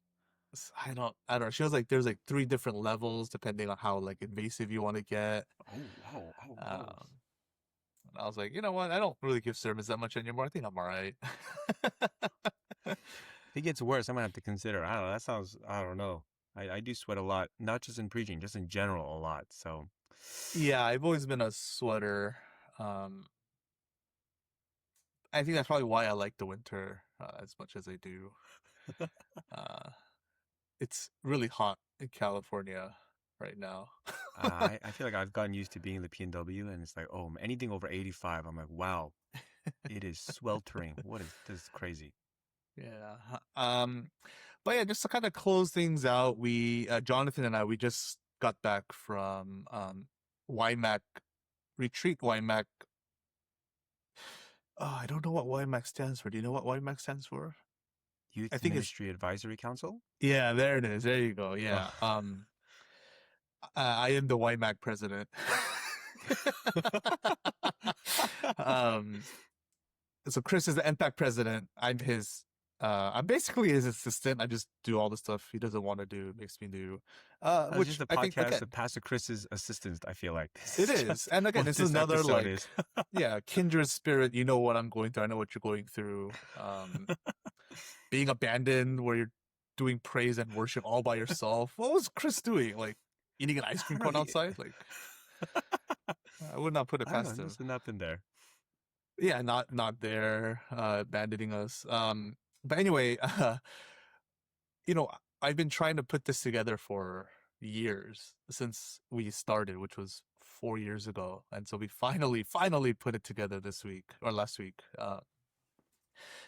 I don't know. She was like, there's like 3 different levels depending on how like invasive you want to get. Oh, wow. Oh, no. Um, and I was like, you know what? I don't really give sermons that much anymore. I think I'm all right. If it gets worse, I'm gonna have to consider. I don't know. That sounds. I don't know. I do sweat a lot, not just in preaching, just in general a lot. So, Yeah, I've always been a sweater. Um, I think that's probably why I like the winter as much as I do. Uh, it's really hot in California right now. I feel like I've gotten used to being in the PNW, and it's like, oh, anything over 85, I'm like, wow, it is sweltering. This is crazy. Yeah. But yeah, just to kind of close things out, Jonathan and we just got back from YMAC retreat. YMAC. Oh, I don't know what YMAC stands for. Do you know what YMAC stands for? I Youth think it's Ministry Advisory Council. yeah. There it is. There you go. Yeah. Oh. I am the YMAC president. um, so Chris is the NPAC president. I'm basically his assistant. I just do all the stuff he doesn't want to do, makes me do. It's Which just a I think podcast again, of Pastor Chris's assistants. I feel like this it is is. just And again, what this is this another episode like, is. yeah, kindred spirit. You know what I'm going through. I know what you're going through. being abandoned where you're doing praise and worship all by yourself. What was Chris doing? Like eating an ice I cream don't cone know. outside? Like I would not put it I don't know. past It him. must have not been there. Yeah, not there, abandoning us. But anyway, you know, I've been trying to put this together for years since we started, which was 4 years ago, and so we finally put it together this week or last week.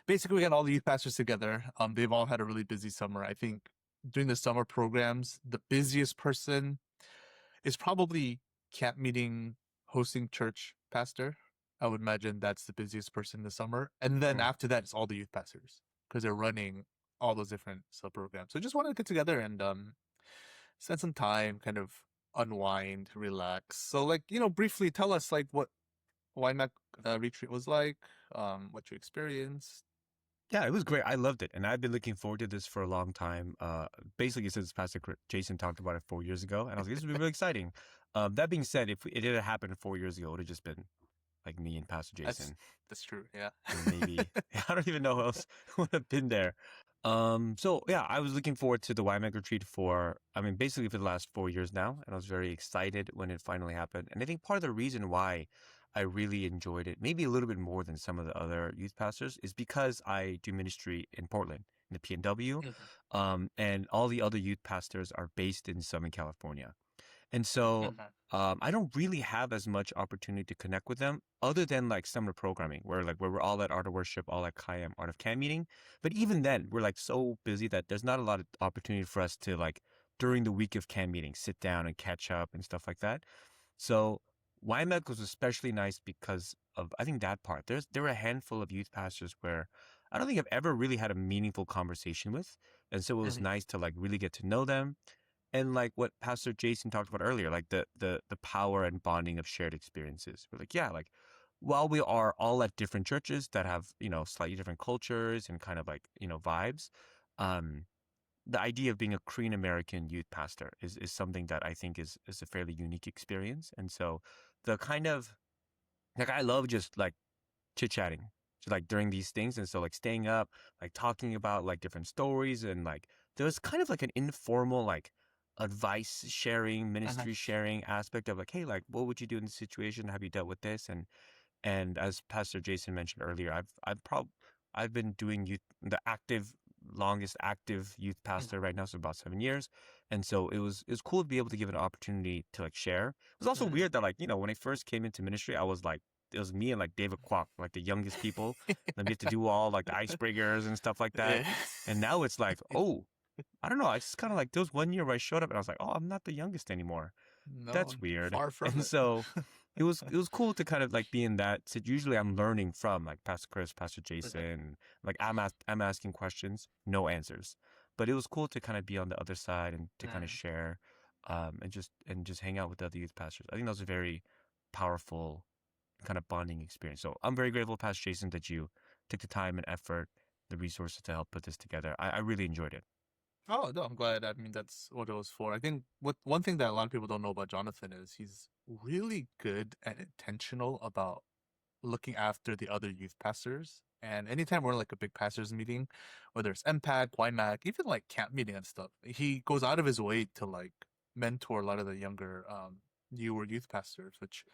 Basically, we got all the youth pastors together. They've all had a really busy summer. I think during the summer programs, the busiest person is probably camp meeting hosting church pastor. I would imagine that's the busiest person in the summer. And then Hmm. after that, it's all the youth pastors because they're running all those different sub programs. So just wanted to get together and spend some time, kind of unwind, relax. So like, briefly tell us like what YMAC retreat was like, what you experienced. Yeah, it was great. I loved it. And I've been looking forward to this for a long time. Basically, since Jason talked about it 4 years ago. And I was like, this would be really exciting. That being said, if it had happened 4 years ago, it would have just been like me and Pastor That's Jason. that's true. Yeah. And maybe, I don't even know who else would have been there. So yeah, I was looking forward to the YMAC retreat basically for the last 4 years now. And I was very excited when it finally happened. And I think part of the reason why I really enjoyed it, maybe a little bit more than some of the other youth pastors, is because I do ministry in Portland, in the PNW. Mhm, And all the other youth pastors are based in Southern California. And so mhm, I don't really have as much opportunity to connect with them other than like summer programming where we're all at Art of Worship, all at Art of Camp meeting. But even then, we're like so busy that there's not a lot of opportunity for us to like during the week of camp meeting, sit down and catch up and stuff like that. So YMEC was especially nice because of, I think, that part. There were a handful of youth pastors where I don't think I've ever really had a meaningful conversation with. And so it was mhm, nice to like really get to know them and like what Pastor Jason talked about earlier, like the power and bonding of shared experiences. We're like, yeah, like while we are all at different churches that have, slightly different cultures and kind of like, vibes, um, the idea of being a Korean American youth pastor is something that I think is a fairly unique experience. And so the kind of like I love just like chit chatting. So like during these things and so like staying up, like talking about like different stories and like there was kind of like an informal like advice sharing, mhm, ministry sharing aspect of like, hey, like what would you do in this situation? Have you dealt with this? And as Pastor Jason mentioned earlier, I've been doing the longest active youth mhm, pastor right now, so about 7 years. And so it was cool to be able to give an opportunity to like share. It was also mhm. weird that like, when I first came into ministry, I was like, it was me and like David Kwok, like the youngest people. Then we have to do all like the icebreakers and stuff like that. Yeah. And now it's like, oh, I don't know. I just kind of like there was one year where I showed up and I was like, oh, I'm not the youngest anymore. No, That's weird. far from And it. so it was cool to kind of like be in that. So usually I'm learning from like Pastor Chris, Pastor Mhm, Jason. Like I'm asking questions, no answers. But it was cool to kind of be on the other side and to kind of mhm. share, and just hang out with the other youth pastors. I think that was a very powerful kind of bonding experience. So I'm very grateful, Pastor Jason, that you took the time and effort, the resources to help put this together. I really enjoyed it. Oh no, I'm glad. I mean, that's what it was for. I think what one thing that a lot of people don't know about Jonathan is he's really good and intentional about looking after the other youth pastors. And anytime we're in like a big pastors meeting, whether it's MPAC, YMAC, even like camp meeting and stuff, he goes out of his way to like mentor a lot of the younger newer youth pastors, which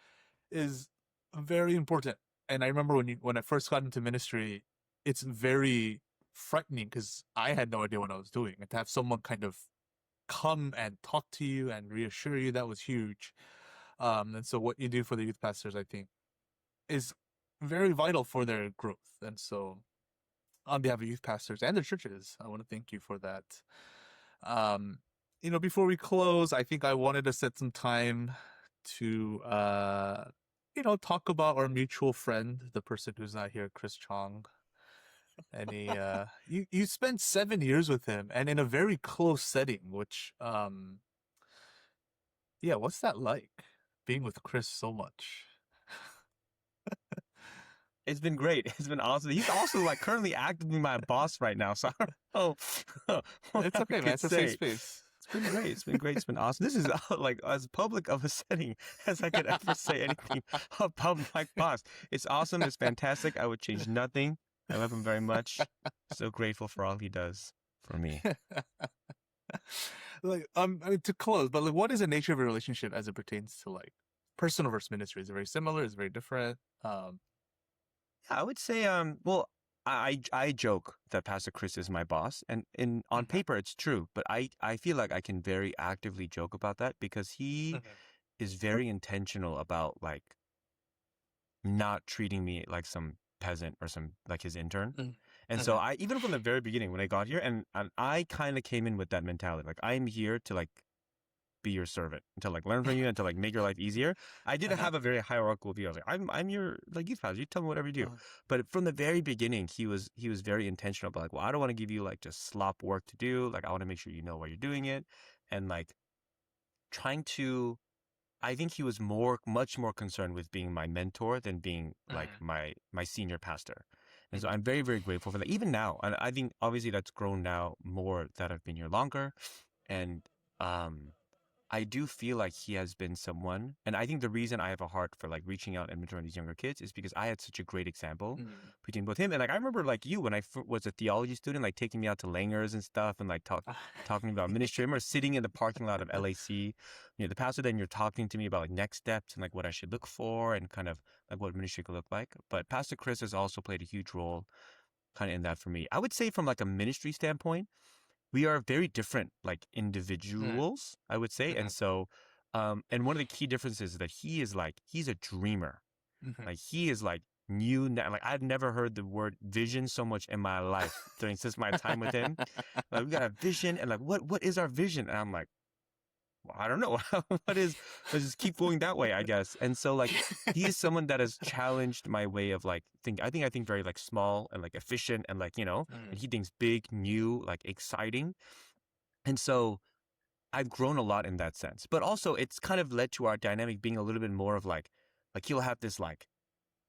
is very important. And I remember when I first got into ministry, it's very frightening because I had no idea what I was doing, and to have someone kind of come and talk to you and reassure you, that was huge. And so what you do for the youth pastors, I think, is very vital for their growth. And so on behalf of youth pastors and their churches, I want to thank you for that. Um, before we close, I think I wanted to set some time to talk about our mutual friend, the person who's not here, Chris Chong. And you spent 7 years with him and in a very close setting, which yeah, what's that like? Being with Chris so much. It's been great. It's been awesome. He's also like currently actively my boss right now. So I don't know what It's I okay, man. could It's a safe say. space. It's been great. It's been great. It's been awesome. This is like as public of a setting as I could ever say anything about my boss. It's awesome. It's fantastic. I would change nothing. I love him very much. So grateful for all he does for me. Like, I mean, to close, but like, what is the nature of your relationship as it pertains to like personal versus ministry? Is it very similar? Is it very different? I would say, well, I joke that Pastor Chris is my boss, and on Mhm, paper it's true, but I feel like I can very actively joke about that because he mhm, is very intentional about like not treating me like some peasant or some like his intern. mhm, And so mhm, I even from the very beginning when I got here, and I kind of came in with that mentality, like I'm here to like be your servant, to like learn from you and to like make your life easier. I didn't uh-huh, have a very hierarchical view. I was like, I'm your like youth pastor. You tell me whatever you do. uh-huh, But from the very beginning, he was very intentional about like, well, I don't want to give you like just slop work to do. Like I want to make sure you know why you're doing it, and like trying to. I think he was much more concerned with being my mentor than being like mhm, my senior pastor. And so mhm, I'm very, very grateful for that. Even now, and I think obviously that's grown now more that I've been here longer. And um I do feel like he has been someone, and I think the reason I have a heart for like reaching out and mentoring these younger kids is because I had such a great example mhm. between both him and like I remember like you when I was a theology student, like taking me out to Langers and stuff, and like talking about ministry. I remember sitting in the parking lot of LAC, the pastor. Then you're talking to me about like next steps and like what I should look for and kind of like what ministry could look like. But Pastor Chris has also played a huge role kind of in that for me. I would say from like a ministry standpoint we are very different like Mhm, individuals, I would say. And mhm, so and one of the key differences is that he's a dreamer. mhm. Like he is like like I've never heard the word vision so much in my life during since my time with him. Like we got a vision and like what is our vision? And I'm like, well, I don't know. what is let's just keep going that way, I guess. And so like he is someone that has challenged my way of like I think very like small and like efficient and like, and Mhm, he thinks big, new, like exciting. And so I've grown a lot in that sense. But also it's kind of led to our dynamic being a little bit more of like he'll have this like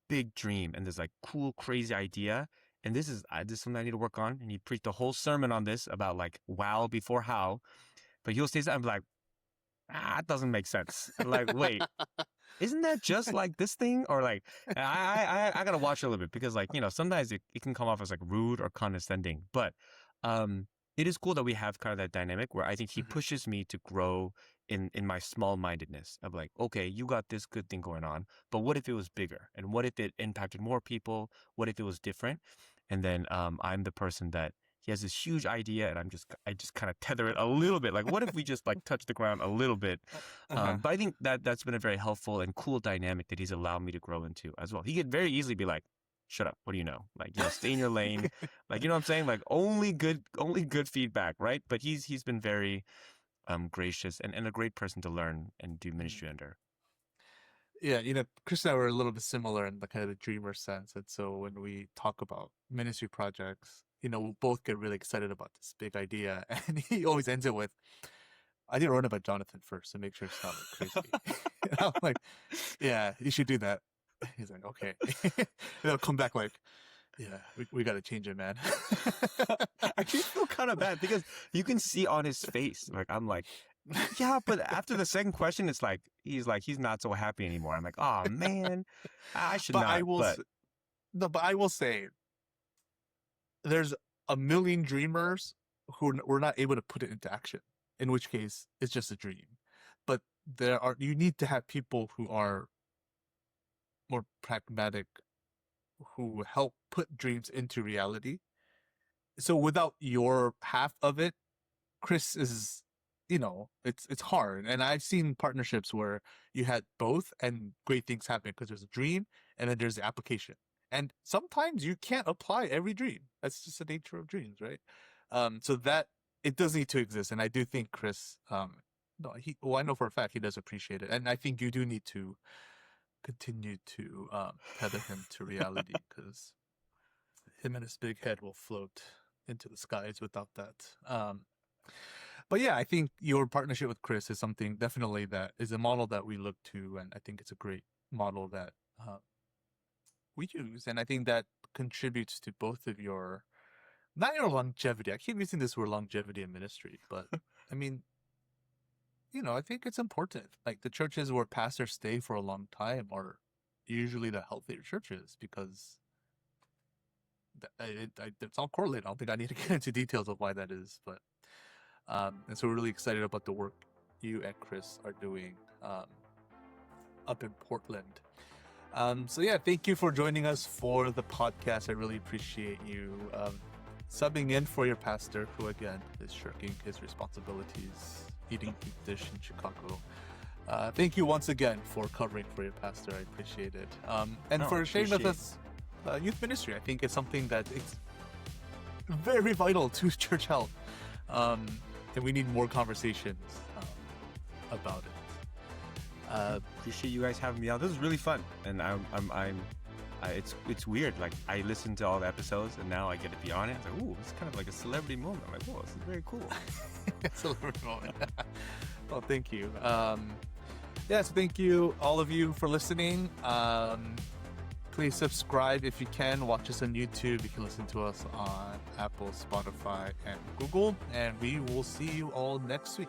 big dream and this like cool, crazy idea. And this is something I need to work on. And he preached a whole sermon on this about like wow before how. But he'll say something like, it doesn't make sense. And like, wait, isn't that just like this thing? Or like, I gotta watch a little bit because like, sometimes it can come off as like rude or condescending. But it is cool that we have kind of that dynamic where I think he mhm, pushes me to grow in my small mindedness of like, okay, you got this good thing going on, but what if it was bigger? And what if it impacted more people? What if it was different? And then I'm the person that he has this huge idea and I just kind of tether it a little bit. Like, what if we just like touch the ground a little bit? uh-huh. But I think that's been a very helpful and cool dynamic that he's allowed me to grow into as well. He could very easily be like, shut up, what do you know? Like, stay in your lane. Like, you know what I'm saying? Like only good feedback, right? But he's been very gracious and a great person to learn and do Mhm. ministry under. Yeah, Chris and I were a little bit similar in the kind of the dreamer sense. And so when we talk about ministry projects, we both get really excited about this big idea. And he always ends it with, I need to run it by Jonathan first to make sure it's not like crazy. And I'm like, yeah, you should do that. He's like, okay. And they'll come back like, yeah, we got to change it, man. I actually feel kind of bad because you can see on his face, like I'm like, yeah, but after the second question, it's like he's not so happy anymore. I'm like, oh man, I should but I not. will, But no, but I will say, there's a million dreamers who were not able to put it into action, in which case it's just a dream. But you need to have people who are more pragmatic, who help put dreams into reality. So without your half of it, Chris is, it's hard. And I've seen partnerships where you had both and great things happen because there's a dream and then there's the application. And sometimes you can't apply every dream. That's just the nature of dreams, right? So that it does need to exist. And I do think Chris, no, well, I know for a fact he does appreciate it. And I think you do need to continue to tether him to reality because him and his big head will float into the skies without that. But yeah, I think your partnership with Chris is something definitely that is a model that we look to, and I think it's a great model that we use, and I think that contributes to both of your not your longevity. I keep using this word longevity in ministry, but I mean, I think it's important. Like the churches where pastors stay for a long time are usually the healthier churches because it's all correlated. I don't think I need to get into details of why that is, but and so we're really excited about the work you and Chris are doing up in Portland. So yeah, thank you for joining us for the podcast. I really appreciate you subbing in for your pastor, who again is shirking his responsibilities, eating deep dish in Chicago. Thank you once again for covering for your pastor. I appreciate it. And for sharing with us youth ministry. I think it's something that it's very vital to church health. And we need more conversations about it. Appreciate you guys having me out. This is really fun, and it's weird. Like, I listened to all the episodes, and now I get to be on it. It's like, ooh, it's kind of like a celebrity moment. I'm like, whoa, this is very cool. Celebrity moment. Well, thank you. So thank you, all of you, for listening. Please subscribe if you can. Watch us on YouTube. You can listen to us on Apple, Spotify, and Google. And we will see you all next week.